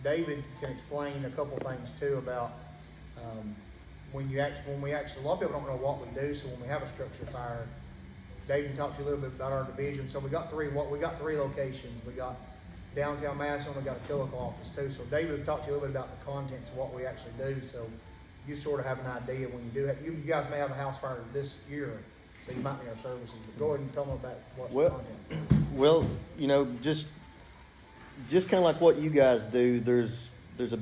David can explain a couple things too about, when we actually, a lot of people don't know what we do, so when we have a structure fire, David can talk to you a little bit about our division. So we got three locations. We got downtown Madison, we got a Killico office too. So David will talk to you a little bit about the contents of what we actually do, so you sort of have an idea when you do have, you guys may have a house fire this year, so you might need our services. But go ahead and tell them about what the contents is. Well, you know, just kind of like what you guys do. There's a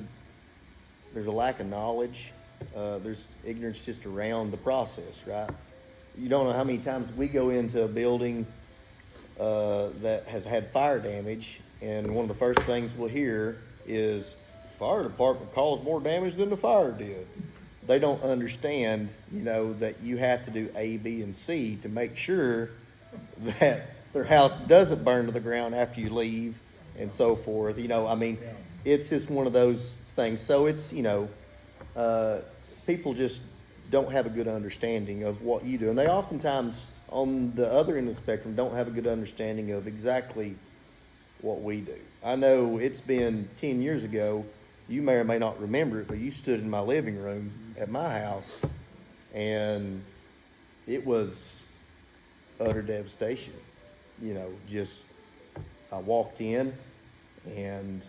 lack of knowledge. There's ignorance just around the process, right? You don't know how many times we go into a building that has had fire damage, and one of the first things we'll hear is, fire department caused more damage than the fire did. They don't understand, you know, that you have to do A, B, and C to make sure that their house doesn't burn to the ground after you leave and so forth. You know, I mean, it's just one of those things. So it's, you know, people just don't have a good understanding of what you do. And they oftentimes, on the other end of the spectrum, don't have a good understanding of exactly what we do. I know it's been 10 years ago. You may or may not remember it, but you stood in my living room at my house, and it was utter devastation. You know, just, I walked in, and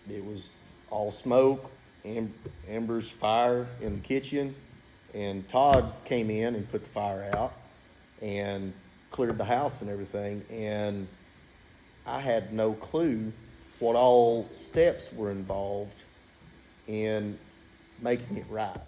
it was all smoke, embers, fire in the kitchen, and Todd came in and put the fire out and cleared the house and everything, and I had no clue what all steps were involved in making it right.